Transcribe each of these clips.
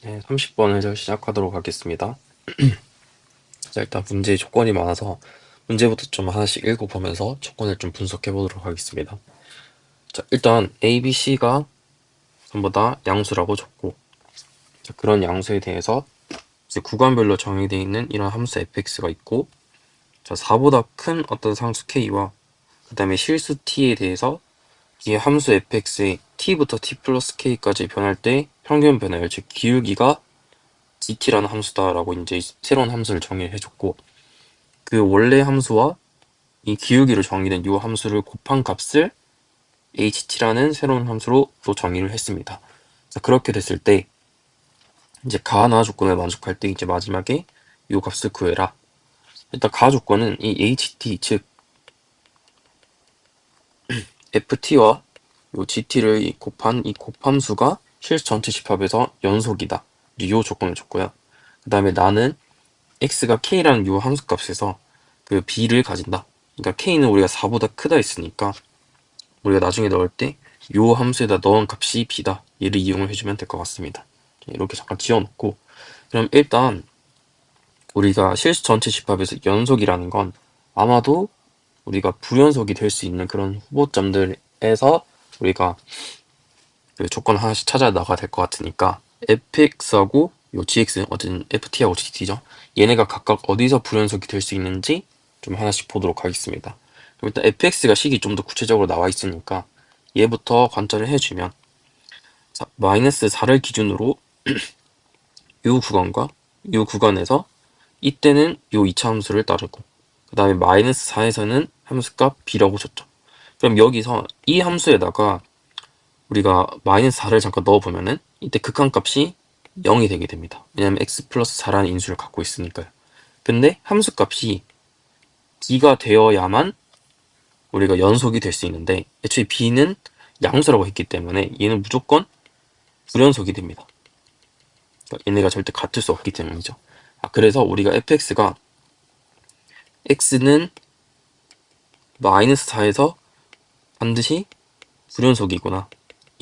네, 30번 해설 시작하도록 하겠습니다. 자, 일단 문제의 조건이 많아서 문제부터 좀 하나씩 읽어보면서 조건을 좀 분석해 보도록 하겠습니다. 자, 일단 A, B, C가 전부 다 양수라고 줬고, 자, 그런 양수에 대해서 이제 구간별로 정의되어 있는 이런 함수 fx가 있고, 자, 4보다 큰 어떤 상수 k와 그 다음에 실수 t에 대해서 이 함수 fx의 t부터 t 플러스 k까지 변할 때 평균 변화율, 즉 기울기가 gt라는 함수다라고 이제 새로운 함수를 정의해줬고, 그 원래 함수와 이 기울기로 정의된 이 함수를 곱한 값을 ht라는 새로운 함수로 또 정의를 했습니다. 자, 그렇게 됐을 때 이제 가나 조건을 만족할 때 이제 마지막에 이 값을 구해라. 일단 가 조건은 이 ht 즉 ft와 요 gt를 곱한 이 곱함수가 실수 전체 집합에서 연속이다. 이 조건을 줬고요. 그 다음에 나는 x가 k라는 요 함수 값에서 그 b를 가진다. 그러니까 k는 우리가 4보다 크다 했으니까 우리가 나중에 넣을 때 요 함수에다 넣은 값이 b다. 얘를 이용을 해주면 될 것 같습니다. 이렇게 잠깐 지어놓고, 그럼 일단 우리가 실수 전체 집합에서 연속이라는 건 아마도 우리가 부연속이 될 수 있는 그런 후보점들에서 우리가 그 조건 하나씩 찾아 나가야 될 것 같으니까, fx하고 요 gx, 어쨌든 ft하고 gt죠. 얘네가 각각 어디서 부연속이 될 수 있는지 좀 하나씩 보도록 하겠습니다. 그럼 일단 fx가 식이 좀 더 구체적으로 나와 있으니까 얘부터 관찰을 해주면, 자, 마이너스 4를 기준으로 요 구간과 요 구간에서 이때는 요 2차 함수를 따르고, 그 다음에 마이너스 4에서는 함수값 b라고 줬죠. 그럼 여기서 이 함수에다가 우리가 마이너스 4를 잠깐 넣어보면은 이때 극한값이 0이 되게 됩니다. 왜냐면 x 플러스 4라는 인수를 갖고 있으니까요. 근데 함수값이 b가 되어야만 우리가 연속이 될 수 있는데, 애초에 b는 양수라고 했기 때문에 얘는 무조건 불연속이 됩니다. 그러니까 얘네가 절대 같을 수 없기 때문이죠. 그래서 우리가 fx가 x는 마이너스 4에서 반드시 불연속이구나,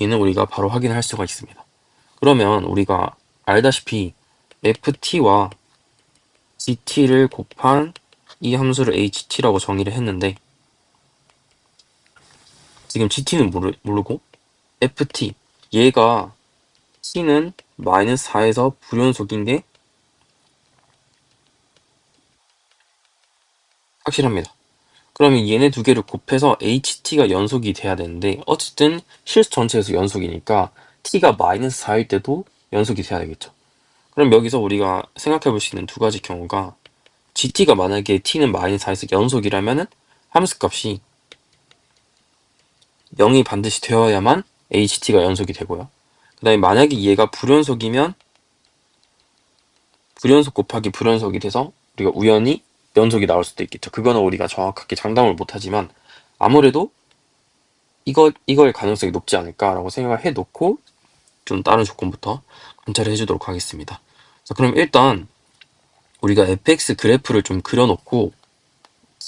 얘는 우리가 바로 확인할 수가 있습니다. 그러면 우리가 알다시피 ft와 gt를 곱한 이 함수를 ht라고 정의를 했는데, 지금 gt는 모르고 ft, 얘가 t는 마이너스 4에서 불연속인 게 확실합니다. 그러면 얘네 두 개를 곱해서 ht가 연속이 돼야 되는데, 어쨌든 실수 전체에서 연속이니까 t가 마이너스 4일 때도 연속이 돼야 되겠죠. 그럼 여기서 우리가 생각해 볼 수 있는 두 가지 경우가, gt가 만약에 t는 마이너스 4에서 연속이라면은 함수값이 0이 반드시 되어야만 ht가 연속이 되고요. 그 다음에 만약에 얘가 불연속이면 불연속 곱하기 불연속이 돼서 우리가 우연히 연속이 나올 수도 있겠죠. 그거는 우리가 정확하게 장담을 못하지만 아무래도 이걸 가능성이 높지 않을까라고 생각을 해놓고 좀 다른 조건부터 관찰을 해주도록 하겠습니다. 자, 그럼 일단 우리가 fx 그래프를 좀 그려놓고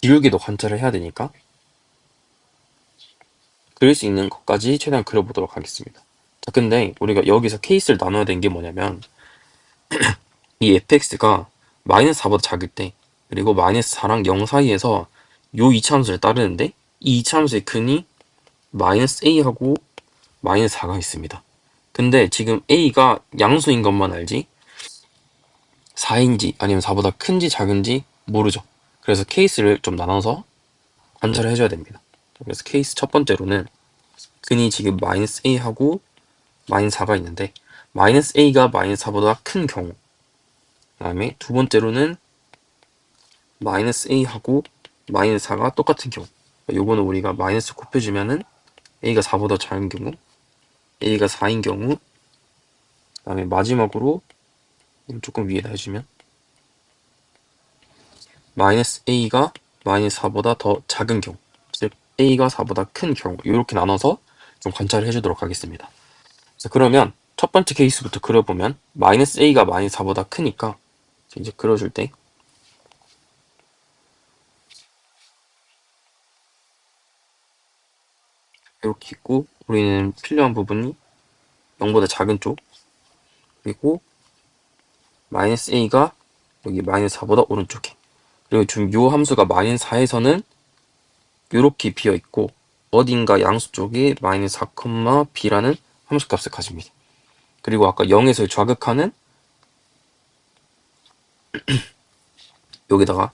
기울기도 관찰을 해야 되니까 그릴 수 있는 것까지 최대한 그려보도록 하겠습니다. 자, 근데 우리가 여기서 케이스를 나눠야 되는 게 뭐냐면, 이 fx가 마이너스 4보다 작을 때, 그리고 마이너스 4랑 0 사이에서 요 이차함수를 따르는데, 이 이차함수의 근이 마이너스 a하고 마이너스 4가 있습니다. 근데 지금 a가 양수인 것만 알지 4인지 아니면 4보다 큰지 작은지 모르죠. 그래서 케이스를 좀 나눠서 관찰을 해줘야 됩니다. 그래서 케이스 첫 번째로는 근이 지금 마이너스 a하고 마이너스 4가 있는데, 마이너스 a가 마이너스 4보다 큰 경우, 그 다음에 두 번째로는 마이너스 a하고 마이너스 4가 똑같은 경우, 요거는 우리가 마이너스 곱해주면은 a가 4보다 작은 경우, a가 4인 경우, 그 다음에 마지막으로 조금 위에다 해주면 마이너스 a가 마이너스 4보다 더 작은 경우, 즉 a가 4보다 큰 경우, 이렇게 나눠서 좀 관찰을 해주도록 하겠습니다. 자, 그러면 첫 번째 케이스부터 그려보면 마이너스 a가 마이너스 4보다 크니까 이제 그려줄 때 이렇게 있고, 우리는 필요한 부분이 0보다 작은 쪽, 그리고 마이너스 a가 여기 마이너스 4보다 오른쪽에, 그리고 지금 요 함수가 마이너스 4에서는 이렇게 비어있고 어딘가 양수 쪽에 마이너스 4, b라는 함수값을 가집니다. 그리고 아까 0에서 좌극하는 여기다가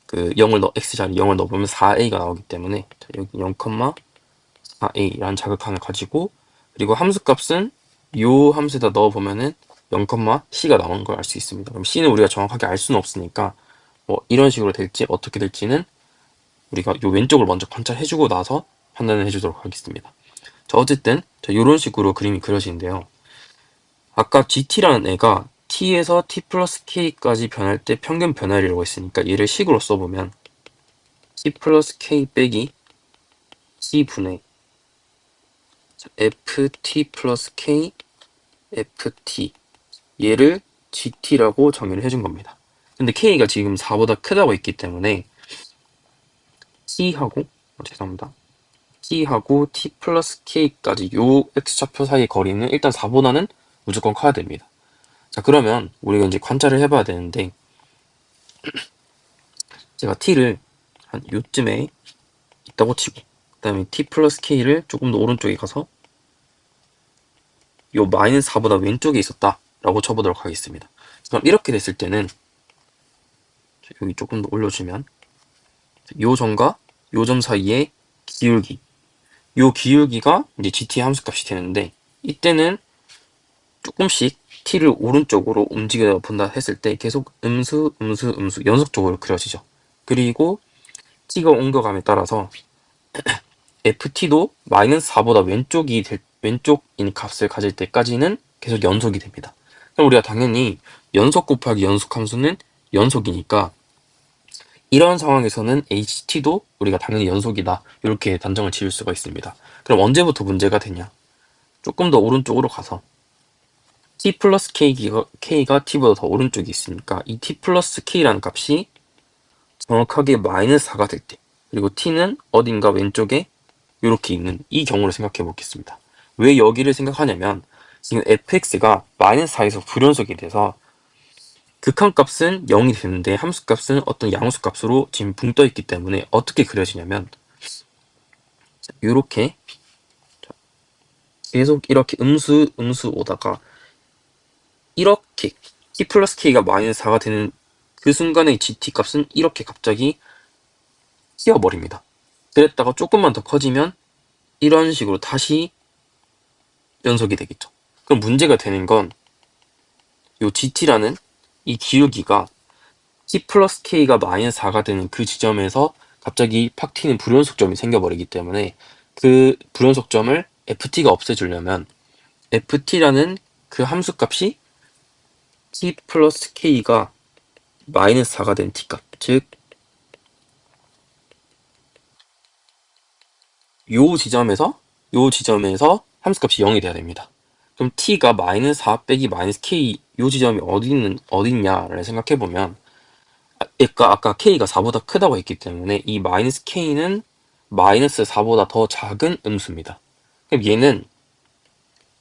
그 0을 x자리 0을 넣어보면 4a가 나오기 때문에 여기 0, 4a라는 자극항을 가지고, 그리고 함수값은 요 함수에다 넣어보면은 0, c가 나오는 걸 알 수 있습니다. 그럼 c는 우리가 정확하게 알 수는 없으니까 뭐 이런 식으로 될지 어떻게 될지는 우리가 요 왼쪽을 먼저 관찰해주고 나서 판단을 해주도록 하겠습니다. 자, 어쨌든 이런 식으로 그림이 그려지는데요. 아까 gt라는 애가 t에서 t 플러스 k까지 변할 때 평균 변화율이라고 했으니까 얘를 식으로 써보면 t 플러스 k 빼기 t분의 ft 플러스 k ft, 얘를 gt라고 정의를 해준 겁니다. 근데 k가 지금 4보다 크다고 했기 때문에 t하고 죄송합니다. t하고 t 플러스 k까지 요 x좌표 사이의 거리는 일단 4보다는 무조건 커야 됩니다. 자, 그러면 우리가 이제 관찰을 해봐야 되는데, 제가 t를 한 요쯤에 있다고 치고 그 다음에 t 플러스 k를 조금 더 오른쪽에 가서 요 마이너스 4보다 왼쪽에 있었다 라고 쳐보도록 하겠습니다. 그럼 이렇게 됐을 때는 여기 조금 더 올려주면 요 점과 요 점 사이의 기울기, 요 기울기가 이제 gt 함수값이 되는데, 이때는 조금씩 t를 오른쪽으로 움직여 본다 했을 때 계속 음수 연속적으로 그려지죠. 그리고 t가 옮겨감에 따라서 ft도 마이너스 4보다 왼쪽인 값을 가질 때까지는 계속 연속이 됩니다. 그럼 우리가 당연히 연속 곱하기 연속 함수는 연속이니까 이런 상황에서는 ht도 우리가 당연히 연속이다, 이렇게 단정을 지을 수가 있습니다. 그럼 언제부터 문제가 되냐? 조금 더 오른쪽으로 가서 t 플러스 k가 t보다 더 오른쪽에 있으니까 이 t 플러스 k라는 값이 정확하게 마이너스 4가 될 때, 그리고 t는 어딘가 왼쪽에 이렇게 있는 이 경우를 생각해 보겠습니다. 왜 여기를 생각하냐면 지금 fx가 마이너스 4에서 불연속이 돼서 극한값은 0이 되는데 함수값은 어떤 양수값으로 지금 붕 떠 있기 때문에 어떻게 그려지냐면 이렇게 계속 이렇게 음수 오다가 이렇게 t 플러스 k가 마이너스 4가 되는 그 순간의 gt 값은 이렇게 갑자기 튀어버립니다. 그랬다가 조금만 더 커지면 이런 식으로 다시 연속이 되겠죠. 그럼 문제가 되는 건 요 gt라는 이 기울기가 t 플러스 k가 마이너스 4가 되는 그 지점에서 갑자기 팍 튀는 불연속점이 생겨버리기 때문에 그 불연속점을 ft가 없애주려면 ft라는 그 함수값이 t 플러스 k가 마이너스 4가 된 t값, 즉 요 지점에서 함수값이 0이 돼야 됩니다. 그럼 t가 마이너스 4 빼기 마이너스 k 요 지점이 어딨냐를 생각해보면 아까 k가 4보다 크다고 했기 때문에 이 마이너스 k는 마이너스 4보다 더 작은 음수입니다. 그럼 얘는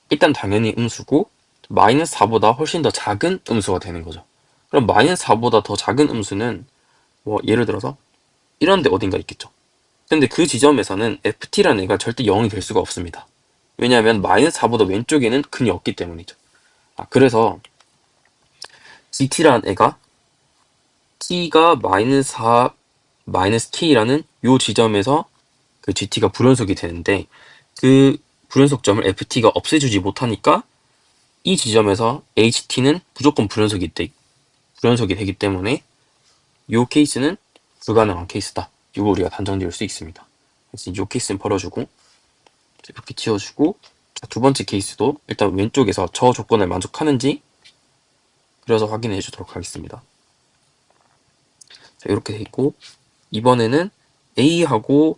일단 당연히 음수고 마이너스 4보다 훨씬 더 작은 음수가 되는 거죠. 그럼 마이너스 4보다 더 작은 음수는 뭐 예를 들어서 이런 데 어딘가 있겠죠. 근데 그 지점에서는 ft라는 애가 절대 0이 될 수가 없습니다. 왜냐하면 마이너스 4보다 왼쪽에는 근이 없기 때문이죠. 그래서 gt라는 애가 t가 마이너스 4, 마이너스 k라는 요 지점에서 그 gt가 불연속이 되는데 그 불연속점을 ft가 없애주지 못하니까 이 지점에서 ht는 무조건 불연속이 되기 때문에 요 케이스는 불가능한 케이스다. 이거 우리가 단정 지을 수 있습니다. 그래서 요 케이스는 버려주고 이렇게 지워주고, 자, 두 번째 케이스도 일단 왼쪽에서 저 조건을 만족하는지 그려서 확인해 주도록 하겠습니다. 자, 이렇게 돼 있고 이번에는 a하고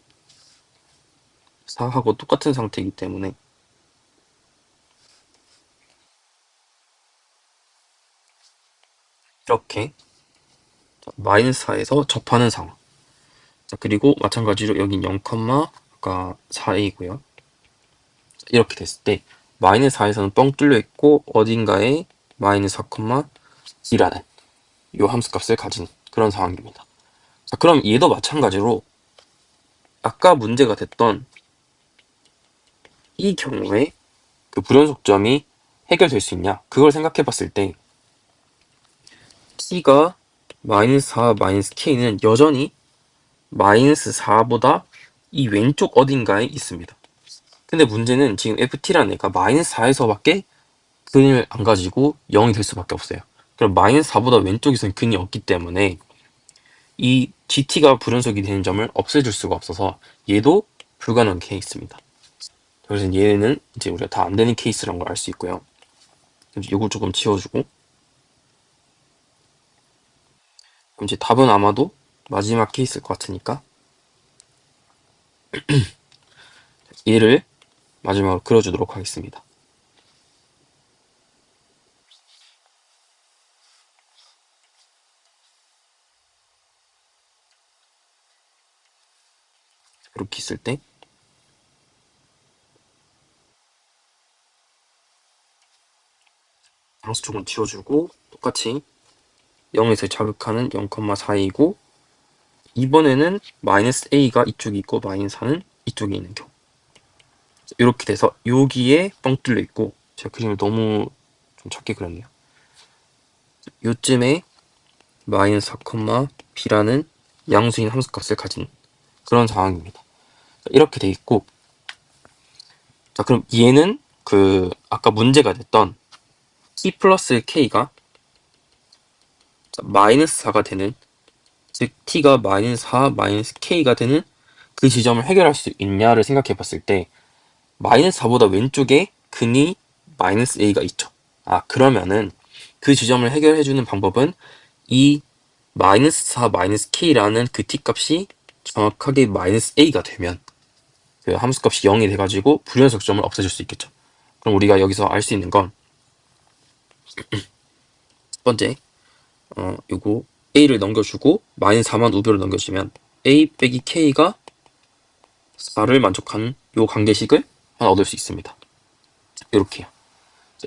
4하고 똑같은 상태이기 때문에 이렇게 마이너스 4에서 접하는 상황. 자, 그리고 마찬가지로 여긴 0, 아까 4a고요. 이렇게 됐을 때 마이너스 4에서는 뻥 뚫려 있고 어딘가에 마이너스 4, D라는 요 함수값을 가진 그런 상황입니다. 자, 그럼 얘도 마찬가지로 아까 문제가 됐던 이 경우에 그 불연속점이 해결될 수 있냐? 그걸 생각해 봤을 때 t가 마이너스 4, 마이너스 k는 여전히 마이너스 4보다 이 왼쪽 어딘가에 있습니다. 근데 문제는 지금 ft라는 애가 마이너스 4에서밖에 근을 안 가지고 0이 될 수밖에 없어요. 그럼 마이너스 4보다 왼쪽에서는 근이 없기 때문에 이 gt가 불연속이 되는 점을 없애줄 수가 없어서 얘도 불가능한 케이스입니다. 그래서 얘는 이제 우리가 다 안 되는 케이스라는 걸 알 수 있고요. 이걸 조금 지워주고, 그럼 이제 답은 아마도 마지막 케이스일 것 같으니까 얘를 마지막으로 그려주도록 하겠습니다. 이렇게 있을 때 방수 쪽은 지워주고 똑같이 0에서 자극하는 0,4이고 이번에는 마이너스 a가 이쪽에 있고 마이너스 4는 이쪽에 있는 경우 이렇게 돼서 여기에 뻥 뚫려 있고 제가 그림을 너무 좀 작게 그렸네요. 요쯤에 마이너스 4, b라는 양수인 함수값을 가진 그런 상황입니다. 이렇게 돼 있고 자 그럼 얘는 그 아까 문제가 됐던 t 플러스 k가 마이너스 4가 되는 즉 t가 마이너스 4, 마이너스 k가 되는 그 지점을 해결할 수 있냐를 생각해 봤을 때 마이너스 4보다 왼쪽에 근이 마이너스 a가 있죠. 아 그러면은 그 지점을 해결해주는 방법은 이 마이너스 4, 마이너스 k라는 그 t 값이 정확하게 마이너스 a가 되면 그 함수값이 0이 돼가지고 불연속점을 없애줄 수 있겠죠. 그럼 우리가 여기서 알 수 있는 건 첫 번째 요거 a를 넘겨주고 마이너스 4만 우변을 넘겨주면 a 빼기 k가 4를 만족하는 요 관계식을 하나 얻을 수 있습니다. 이렇게요.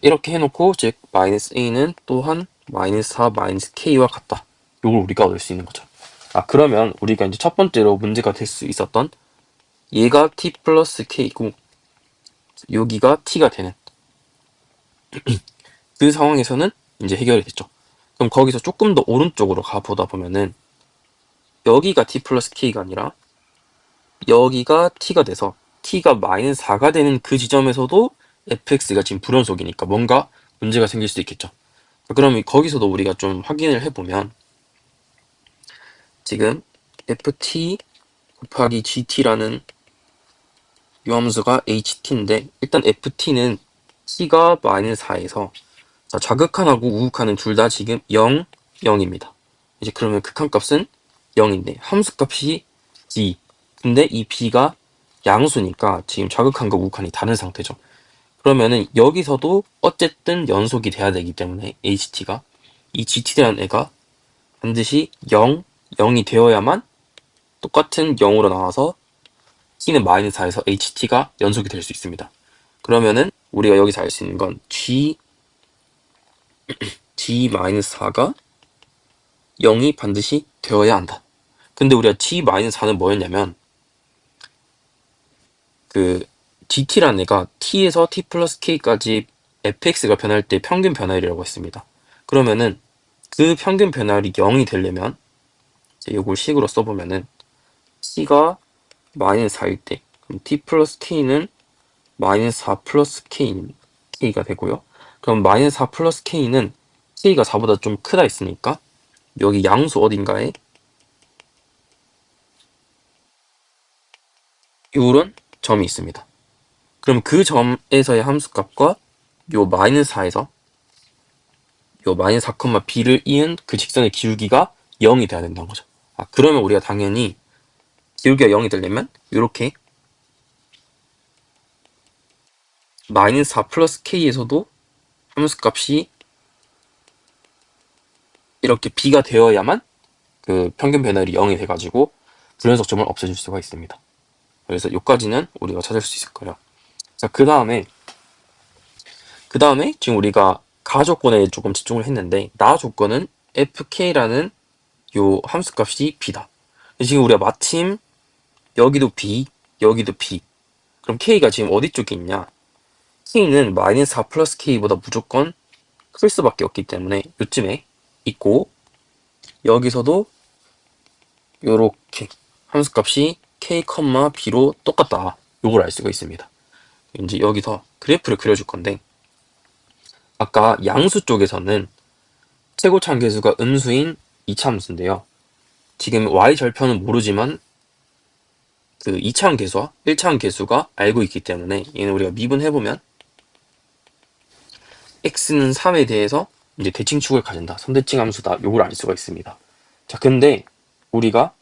이렇게 해놓고 즉 마이너스 a는 또한 마이너스 4 마이너스 k와 같다. 요걸 우리가 얻을 수 있는 거죠. 아 그러면 우리가 이제 첫 번째로 문제가 될 수 있었던 얘가 t 플러스 k고 여기가 t가 되는 그 상황에서는 이제 해결이 됐죠. 그럼 거기서 조금 더 오른쪽으로 가보다 보면은 여기가 t 플러스 k가 아니라 여기가 t가 돼서 t가 마이너스 4가 되는 그 지점에서도 fx가 지금 불연속이니까 뭔가 문제가 생길 수 있겠죠. 그럼 거기서도 우리가 좀 확인을 해보면 지금 ft 곱하기 gt라는 요함수가 ht인데 일단 ft는 t가 마이너스 4에서 자극한하고 우극한은 둘 다 지금 0, 0입니다. 이제 그러면 극한값은 0인데 함수값이 d 근데 이 b가 양수니까 지금 자극한과 우극한이 다른 상태죠. 그러면은 여기서도 어쨌든 연속이 돼야 되기 때문에 ht가 이 gt라는 애가 반드시 0, 0이 되어야만 똑같은 0으로 나와서 t는 마이너스 4에서 ht가 연속이 될 수 있습니다. 그러면은 우리가 여기서 알 수 있는 건 g-4가 0이 반드시 되어야 한다. 근데 우리가 g-4는 뭐였냐면 그 gt라는 애가 t에서 t 플러스 k까지 fx가 변할 때 평균 변화율이라고 했습니다. 그러면은 그 평균 변화율이 0이 되려면 이걸 식으로 써보면은 t가 마이너스 4일 때 그럼 t 플러스 k는 마이너스 4 플러스 k가 되고요. 그럼 마이너스 4 플러스 k는 k가 4보다 좀 크다 했으니까 여기 양수 어딘가에 이런 점이 있습니다. 그럼 그 점에서의 함수값과 요 마이너스 4에서 요 마이너스 4, b를 이은 그 직선의 기울기가 0이 돼야 된다는 거죠. 아 그러면 우리가 당연히 기울기가 0이 되려면 이렇게 마이너스 4 플러스 k에서도 함수값이 이렇게 b가 되어야만 그 평균 변화율이 0이 돼가지고 불연속점을 없애줄 수가 있습니다. 그래서 여기까지는 우리가 찾을 수 있을 거예요. 자, 그 다음에 지금 우리가 가 조건에 조금 집중을 했는데 나 조건은 fk라는 요 함수값이 b다. 지금 우리가 마침 여기도 b, 여기도 b. 그럼 k가 지금 어디 쪽에 있냐? k는 마이너스 4 플러스 k보다 무조건 클 수밖에 없기 때문에 요쯤에 있고, 여기서도 요렇게 함수값이 k, b로 똑같다. 요걸 알 수가 있습니다. 이제 여기서 그래프를 그려줄 건데, 아까 양수 쪽에서는 최고차함계수가 음수인 2차 함수인데요. 지금 y절편은 모르지만 그 2차함 계수와 1차함 계수가 알고 있기 때문에 얘는 우리가 미분해보면 x는 3에 대해서 이제 대칭축을 가진다. 선대칭 함수다. 요걸 알 수가 있습니다. 자, 근데 우리가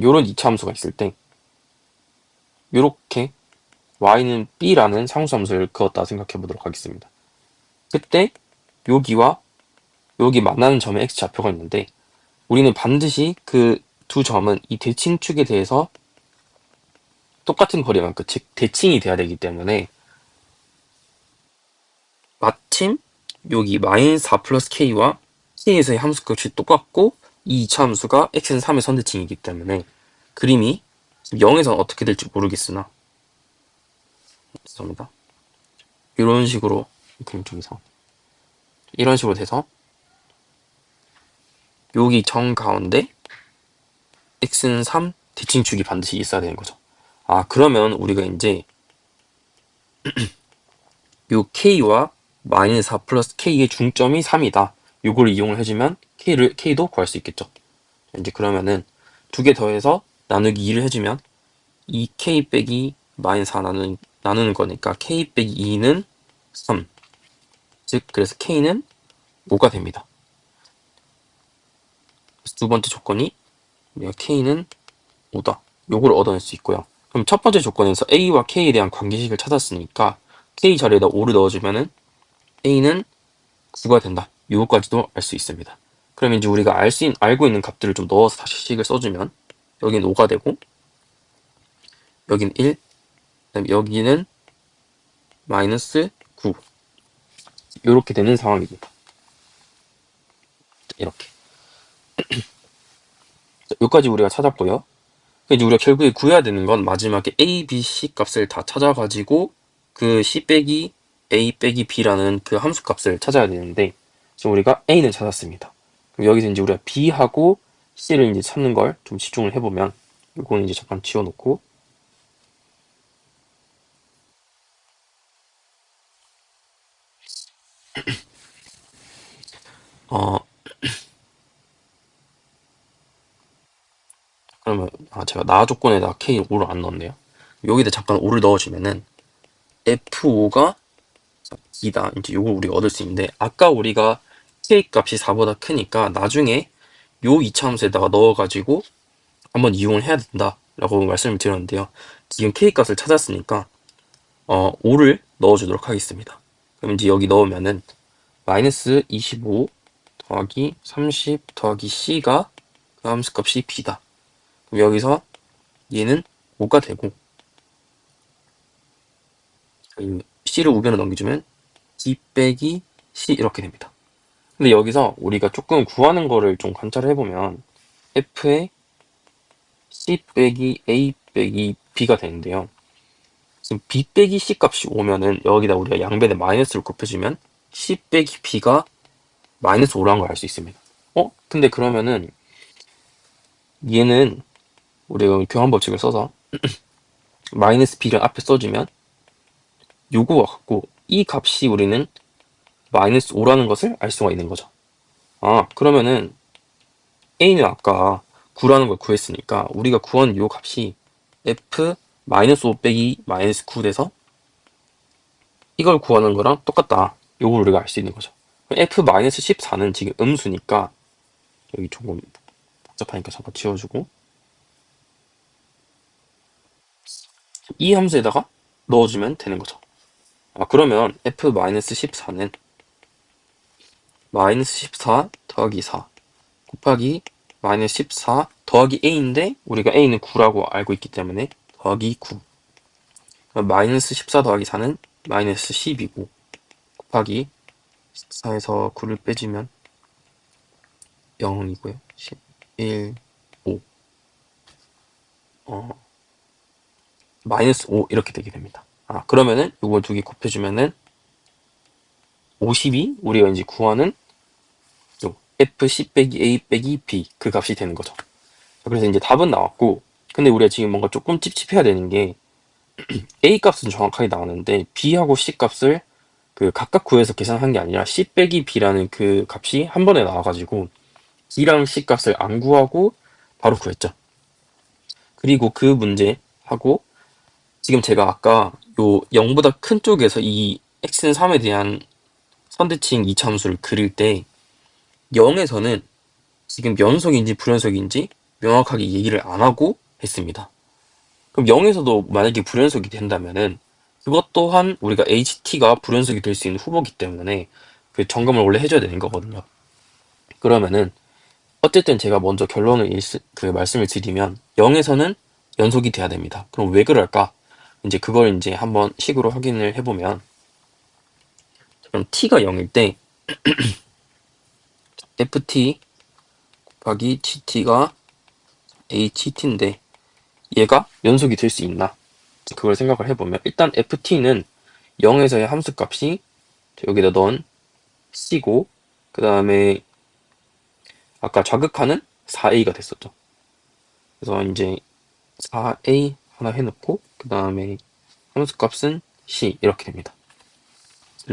요런 2차 함수가 있을 때 요렇게 y는 b라는 상수함수를 그었다 생각해 보도록 하겠습니다. 그때 여기와 여기 만나는 점에 x 좌표가 있는데 우리는 반드시 그 두 점은 이 대칭축에 대해서 똑같은 거리만큼, 즉 대칭이 돼야 되기 때문에 마침 여기 마이너스 4 플러스 k와 k에서의 함수값이 똑같고 이 2차 함수가 x는 3의 선대칭이기 때문에 그림이 0에서는 어떻게 될지 모르겠으나 죄송합니다. 이런 식으로 그림 중에서 이런 식으로 돼서 여기 정 가운데 x는 3, 대칭축이 반드시 있어야 되는 거죠. 아, 그러면 우리가 이제 요 k와 마이너스 4 플러스 k의 중점이 3이다. 요걸 이용을 해주면 k도 구할 수 있겠죠. 이제 그러면은 두 개 더해서 나누기 2를 해주면 2k 빼기 마이너스 4 나누는 거니까 k 빼기 2는 3. 즉 그래서 k는 5가 됩니다. 그래서 두 번째 조건이 k는 5다. 요걸 얻어낼 수 있고요. 그럼 첫 번째 조건에서 a와 k에 대한 관계식을 찾았으니까 k 자리에다 5를 넣어주면은 a는 9가 된다. 요거까지도 알 수 있습니다. 그럼 이제 우리가 알고 있는 값들을 좀 넣어서 다시 식을 써주면 여기는 5가 되고 여기는 1, 그다음에 여기는 마이너스 9 이렇게 되는 상황입니다. 이렇게 여기까지 우리가 찾았고요. 이제 우리가 결국에 구해야 되는 건 마지막에 a, b, c 값을 다 찾아가지고 그 c 빼기 a 빼기 b라는 그 함수 값을 찾아야 되는데 지금 우리가 a는 찾았습니다. 그럼 여기서 이제 우리가 b하고 c를 이제 찾는 걸 좀 집중을 해보면 이거는 이제 잠깐 지워놓고 어 그러면 제가 나 조건에다가 k 5를 안 넣었네요. 여기다 잠깐 5를 넣어주면은 f5가 2다. 이제 요걸 우리가 얻을 수 있는데 아까 우리가 k 값이 4보다 크니까 나중에 요 2차 함수에다가 넣어가지고 한번 이용을 해야 된다라고 말씀을 드렸는데요. 지금 k 값을 찾았으니까 5를 넣어주도록 하겠습니다. 그럼 이제 여기 넣으면은 마이너스 25 더하기 30 더하기 c가 그 함수 값이 b다. 그럼 여기서 얘는 5가 되고 c를 우변으로 넘겨주면 d 빼기 c 이렇게 됩니다. 근데 여기서 우리가 조금 구하는 거를 좀 관찰을 해보면 f의 c 빼기 a 빼기 b가 되는데요. 지금 b 빼기 c 값이 오면은 여기다 우리가 양변에 마이너스를 곱해주면 c 빼기 b가 마이너스 5라는 걸 알 수 있습니다. 근데 그러면은 얘는 우리가 교환 법칙을 써서 마이너스 b를 앞에 써주면 요거와 같고 이 값이 우리는 마이너스 5라는 것을 알 수가 있는 거죠. 그러면은 a는 아까 9라는 걸 구했으니까 우리가 구한 요 값이 f 마이너스 5 빼기 마이너스 9 돼서 이걸 구하는 거랑 똑같다. 요걸 우리가 알 수 있는 거죠. f 마이너스 14는 지금 음수니까 여기 조금 복잡하니까 잠깐 지워주고 이 함수에다가 넣어주면 되는 거죠. 그러면 f 마이너스 14는 마이너스 14 더하기 4 곱하기 마이너스 14 더하기 a인데 우리가 a는 9라고 알고 있기 때문에 더하기 9 마이너스 14 더하기 4는 마이너스 10이고 곱하기 4에서 9를 빼주면 0이고요. 11, 5 마이너스 5 이렇게 되게 됩니다. 그러면은 이거 두 개 곱해주면은 52 우리가 이제 구하는 요 FC 빼기 A 빼기 B 그 값이 되는 거죠. 그래서 이제 답은 나왔고, 근데 우리가 지금 뭔가 조금 찝찝해야 되는 게 A 값은 정확하게 나왔는데 B하고 C 값을 그 각각 구해서 계산한 게 아니라 C 빼기 B라는 그 값이 한 번에 나와가지고 B랑 C 값을 안 구하고 바로 구했죠. 그리고 그 문제하고 지금 제가 아까 요 0보다 큰 쪽에서 이 x는 3에 대한 선대칭 이차함수를 그릴 때 0에서는 지금 연속인지 불연속인지 명확하게 얘기를 안 하고 했습니다. 그럼 0에서도 만약에 불연속이 된다면은 그것 또한 우리가 HT가 불연속이 될 수 있는 후보기 때문에 그 점검을 원래 해줘야 되는 거거든요. 그러면은 어쨌든 제가 먼저 결론을 말씀을 드리면 0에서는 연속이 돼야 됩니다. 그럼 왜 그럴까? 이제 그걸 이제 한번 식으로 확인을 해보면 그럼 t가 0일 때 ft 곱하기 gt가 ht인데 얘가 연속이 될 수 있나? 그걸 생각을 해보면 일단 ft는 0에서의 함수값이 여기다 넣은 c고 그 다음에 아까 좌극하는 4a가 됐었죠. 그래서 이제 4a 하나 해놓고 그 다음에 함수값은 c 이렇게 됩니다.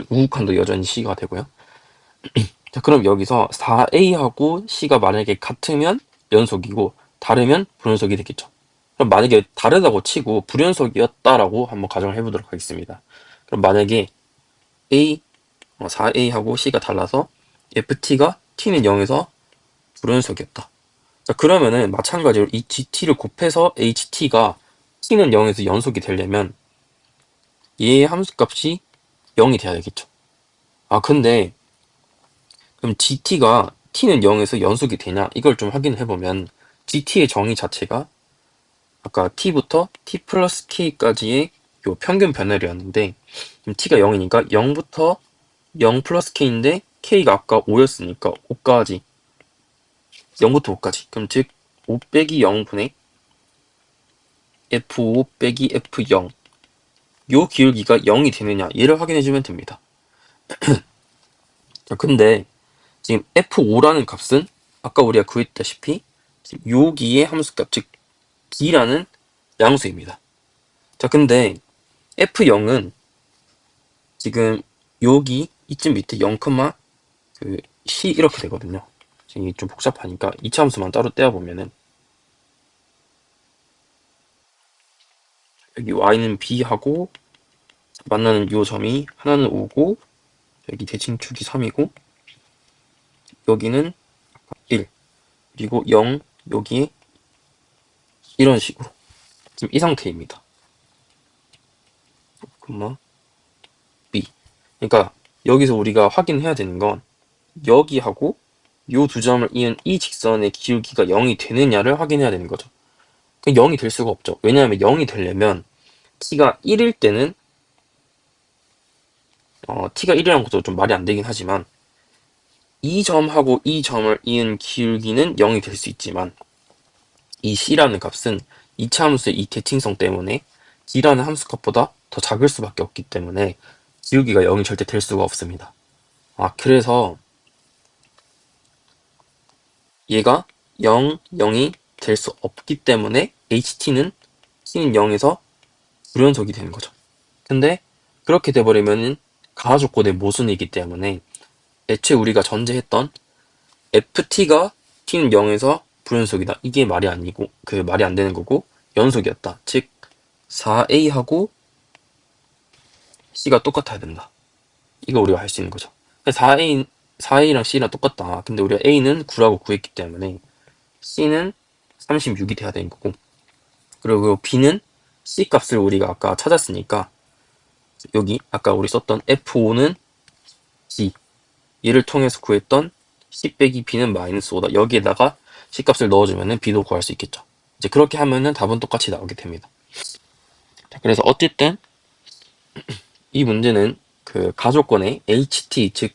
우극한도 여전히 c가 되고요. 자, 그럼 여기서 4a하고 c가 만약에 같으면 연속이고 다르면 불연속이 되겠죠. 그럼 만약에 다르다고 치고 불연속이었다라고 한번 가정을 해보도록 하겠습니다. 그럼 만약에 4a하고 c가 달라서 ft가 t는 0에서 불연속이었다. 자, 그러면은 마찬가지로 이 gt를 곱해서 ht가 t는 0에서 연속이 되려면 얘의 함수값이 0이 돼야 되겠죠. 근데 그럼 gt가 t는 0에서 연속이 되냐 이걸 좀 확인해 보면 gt의 정의 자체가 아까 t부터 t 플러스 k까지의 요 평균 변화량이었는데 t가 0이니까 0부터 0 플러스 k인데 k가 아까 5였으니까 5까지 0부터 5까지 그럼 즉 5 빼기 0분의 f5 빼기 f0 요 기울기가 0이 되느냐 얘를 확인해주면 됩니다. 자, 근데 지금 f5라는 값은 아까 우리가 구했다시피 지금 여기의 함수값 즉 d라는 양수입니다. 자, 근데 f0은 지금 여기 이쯤 밑에 0, 그 c 이렇게 되거든요. 지금 좀 복잡하니까 이차 함수만 따로 떼어보면은 여기 y는 b하고 만나는 요 점이 하나는 5고 여기 대칭축이 3이고 여기는 1 그리고 0 여기에 이런 식으로 지금 이 상태입니다. b 그러니까 여기서 우리가 확인해야 되는 건 여기하고 요 두 점을 이은 이 직선의 기울기가 0이 되느냐를 확인해야 되는 거죠. 0이 될 수가 없죠. 왜냐하면 0이 되려면 t가 1일 때는 t가 1이라는 것도 좀 말이 안 되긴 하지만 이 점하고 이 점을 이은 기울기는 0이 될 수 있지만 이 c라는 값은 이차 함수의 이 대칭성 때문에 d라는 함수값보다 더 작을 수밖에 없기 때문에 기울기가 0이 절대 될 수가 없습니다. 그래서 얘가 0, 0이 될 수 없기 때문에 ht는 t는 0에서 불연속이 되는 거죠. 근데 그렇게 돼버리면은 가하 조건의 모순이기 때문에 애초에 우리가 전제했던 ft가 t는 0에서 불연속이다. 이게 말이 아니고 말이 안 되는 거고 연속이었다. 즉 4a하고 c가 똑같아야 된다. 이거 우리가 할 수 있는 거죠. 4a랑 c랑 똑같다. 근데 우리가 a는 9라고 구했기 때문에 c는 36이 돼야 되는 거고 그리고 b는 c 값을 우리가 아까 찾았으니까 여기 아까 우리 썼던 f5는 g 얘를 통해서 구했던 c 빼기 b는 마이너스 5다. 여기에다가 c 값을 넣어주면은 b도 구할 수 있겠죠. 이제 그렇게 하면은 답은 똑같이 나오게 됩니다. 자, 그래서 어쨌든 이 문제는 그 가조건의 HT, 즉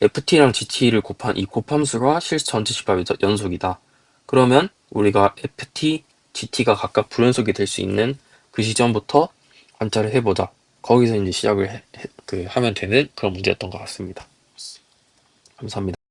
FT랑 GT를 곱한 이 곱함수가 실수 전체 집합의 연속이다. 그러면 우리가 FT, GT가 각각 불연속이 될 수 있는 그 시점부터 관찰을 해보자. 거기서 이제 시작을 하면 되는 그런 문제였던 것 같습니다. 감사합니다.